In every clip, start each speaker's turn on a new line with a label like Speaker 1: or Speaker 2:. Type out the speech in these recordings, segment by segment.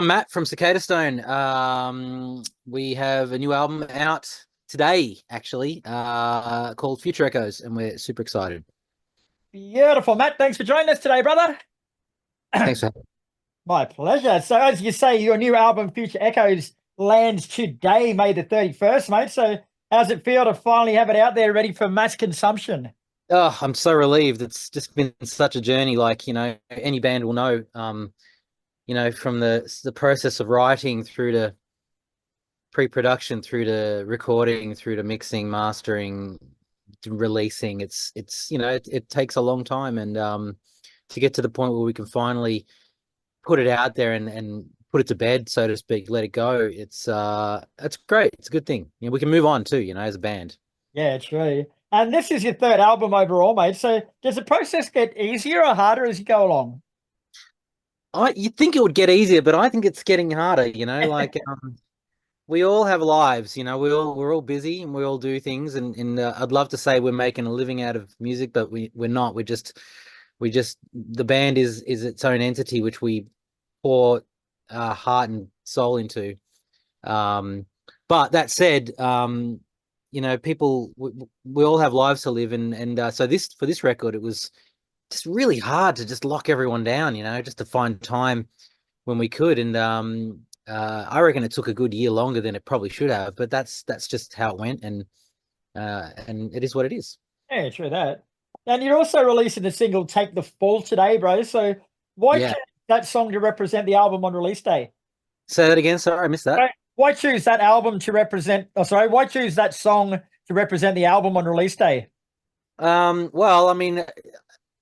Speaker 1: I'm Matt from Cicadastone. We have a new album out today, actually, called Future Echoes, and we're super excited.
Speaker 2: Beautiful, Matt. Thanks for joining us today, brother.
Speaker 1: Thanks for having me.
Speaker 2: My pleasure. So, as you say, your new album, Future Echoes, lands today, May the 31st, mate. So, how's it feel to finally have it out there ready for mass consumption?
Speaker 1: Oh, I'm so relieved. It's just been such a journey. Like, any band will know, from the process of writing through to pre-production, through to recording, through to mixing, mastering, to releasing. It takes a long time, and to get to the point where we can finally put it out there and put it to bed, so to speak, let it go. It's great. It's a good thing. We can move on too, as a band.
Speaker 2: Yeah, true. And this is your third album overall, mate. So, does the process get easier or harder as you go along?
Speaker 1: You'd think it would get easier, but I think it's getting harder, like we all have lives, we're all busy and we all do things, and I'd love to say we're making a living out of music, but we're not. We just the band is its own entity, which we pour heart and soul into. But that said, people, we all have lives to live, and so for this record, it was just really hard to just lock everyone down, just to find time when we could. And I reckon it took a good year longer than it probably should have, but that's just how it went, and it is what it is.
Speaker 2: Yeah, true that. And you're also releasing the single Take the Fall today, bro. So, why
Speaker 1: Yeah.
Speaker 2: choose that song to represent the album on release day?
Speaker 1: Say that again. Sorry, I missed that.
Speaker 2: Why choose that album to represent? Oh, sorry. Why choose that song to represent the album on release day?
Speaker 1: Well, I mean,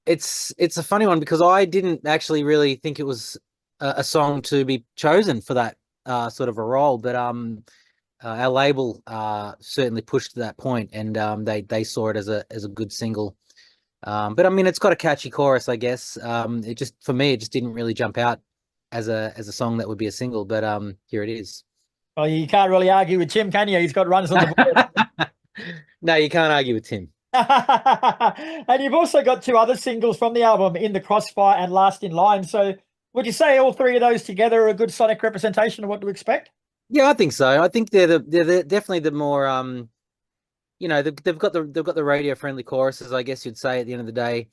Speaker 1: it's a funny one because I didn't actually really think it was a song to be chosen for that sort of a role, but our label certainly pushed to that point, and they saw it as a good single. But I mean, it's got a catchy chorus, I guess. It just, for me, it just didn't really jump out as a song that would be a single. But here it is.
Speaker 2: Well, you can't really argue with Tim, can you? He's got runs on the board.
Speaker 1: No, you can't argue with Tim.
Speaker 2: And you've also got two other singles from the album, In the Crossfire and Last in Line. So would you say all three of those together are a good sonic representation of what to expect?
Speaker 1: Yeah, I think so. I think they're definitely the more they've got the radio friendly choruses, I guess you'd say, at the end of the day.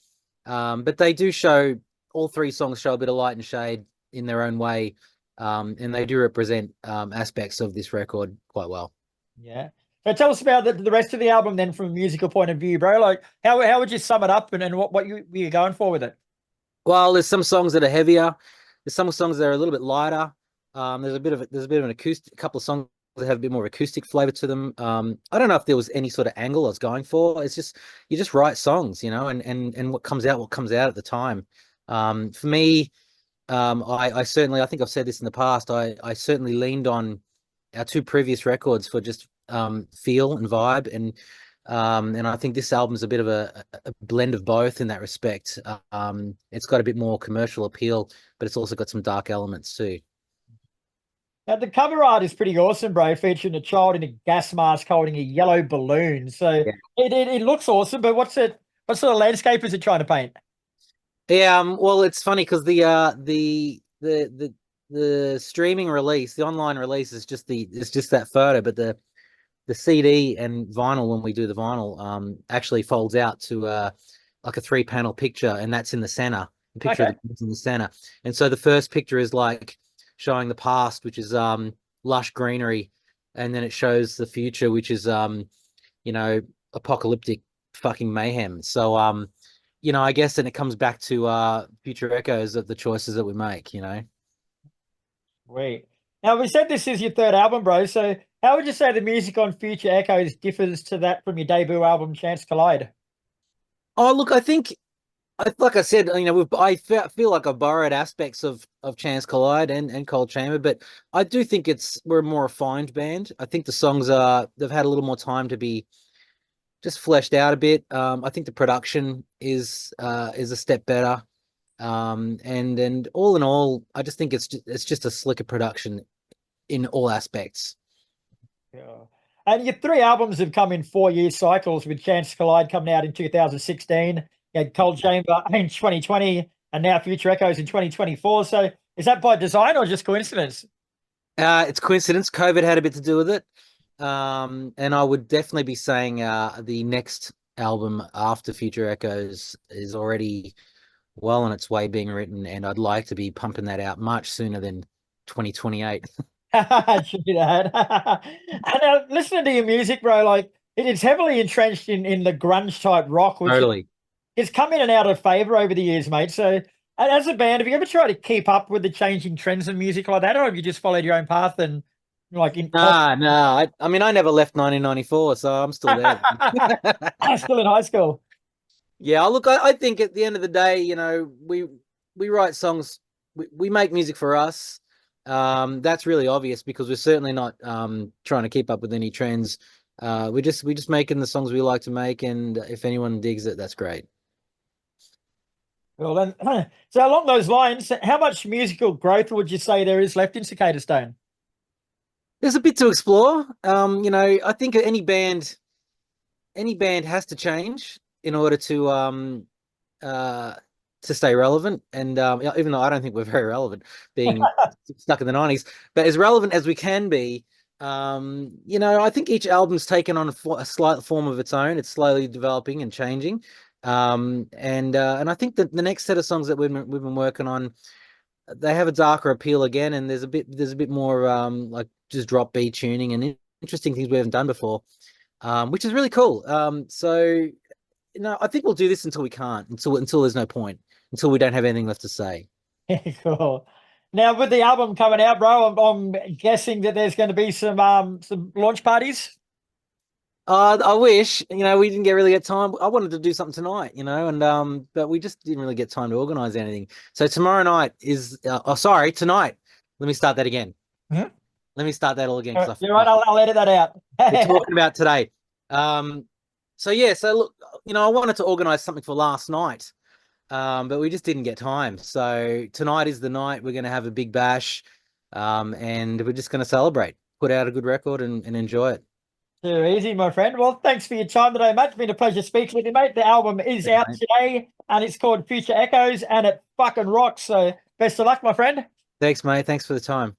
Speaker 1: But they do show, all three songs show a bit of light and shade in their own way. And they do represent aspects of this record quite well.
Speaker 2: Yeah. So tell us about the rest of the album then, from a musical point of view, bro. Like, how would you sum it up, and what you're going for with it?
Speaker 1: Well, there's some songs that are heavier. There's some songs that are a little bit lighter. There's a bit of an acoustic, a couple of songs that have a bit more acoustic flavor to them. I don't know if there was any sort of angle I was going for. It's just, you just write songs, and what comes out at the time. For me, I certainly, I think I've said this in the past, I certainly leaned on our two previous records for just feel and vibe, and I think this album's a bit of a blend of both in that respect. It's got a bit more commercial appeal, but it's also got some dark elements too.
Speaker 2: Now, the cover art is pretty awesome, bro, featuring a child in a gas mask holding a yellow balloon. So
Speaker 1: Yeah.
Speaker 2: it looks awesome, but what sort of landscape is it trying to paint?
Speaker 1: Yeah, well, it's funny because the streaming release, the online release, is just that photo, but the CD and vinyl, when we do the vinyl, actually folds out to like a 3-panel picture, and that's in the center. The picture
Speaker 2: Okay.
Speaker 1: is in the center, and so the first picture is like showing the past, which is lush greenery, and then it shows the future, which is apocalyptic fucking mayhem. So I guess then it comes back to future echoes of the choices that we make.
Speaker 2: Wait. Now, we said this is your third album, bro. So how would you say the music on Future Echoes differs to that from your debut album, Chance Collide?
Speaker 1: Oh, look, I think, like I said, I feel like I borrowed aspects of Chance Collide and Cold Chamber, but I do think we're a more refined band. I think the songs they've had a little more time to be just fleshed out a bit. I think the production is a step better. And all in all, I just think it's just a slicker production in all aspects.
Speaker 2: Yeah. And your three albums have come in 4-year cycles, with Chance Collide coming out in 2016, you had Cold Chamber in 2020, and now Future Echoes in 2024. So Is that by design or just coincidence?
Speaker 1: It's coincidence. COVID had a bit to do with it. And I would definitely be saying the next album after Future Echoes is already well on its way being written, and I'd like to be pumping that out much sooner than 2028.
Speaker 2: True that. And listening to your music, bro, like it's heavily entrenched in the grunge type rock, which
Speaker 1: Totally.
Speaker 2: it's come in and out of favor over the years, mate. So, as a band, have you ever tried to keep up with the changing trends in music like that, or have you just followed your own path and like in?
Speaker 1: No. I mean, I never left 1994, so I'm still there.
Speaker 2: I'm still in high school.
Speaker 1: Yeah, look, I think at the end of the day, you know, we write songs, we make music for us. That's really obvious because we're certainly not trying to keep up with any trends. We're just making the songs we like to make, and if anyone digs it, that's great.
Speaker 2: Well, then, so along those lines, how much musical growth would you say there is left in Cicadastone?
Speaker 1: There's a bit to explore. You know, I think any band has to change in order to stay relevant. And even though I don't think we're very relevant, being stuck in the 90s, but as relevant as we can be, you know, I think each album's taken on a slight form of its own. It's slowly developing and changing. And I think that the next set of songs that we've been working on, they have a darker appeal again, and there's a bit more like just drop B tuning and interesting things we haven't done before, which is really cool. So you know, I think we'll do this until we can't, until there's no point, until we don't have anything left to say.
Speaker 2: Cool. Now, with the album coming out, bro, I'm guessing that there's going to be some launch parties.
Speaker 1: I wish, you know, we didn't really get time. I wanted to do something tonight, you know, and but we just didn't really get time to organize anything. So tomorrow night is, tonight. Let me start that again.
Speaker 2: Hmm?
Speaker 1: Let me start that all again.
Speaker 2: You're right. I'll edit that out.
Speaker 1: We're talking about today. So yeah, so look, you know, I wanted to organize something for last night, but we just didn't get time. So tonight is the night. We're going to have a big bash, and we're just going to celebrate, put out a good record, and enjoy it.
Speaker 2: Too easy, my friend. Well, thanks for your time today, mate. It's been a pleasure speaking with you, mate. The album is out today, and it's called Future Echoes, and it fucking rocks. So best of luck, my friend.
Speaker 1: Thanks, mate. Thanks for the time.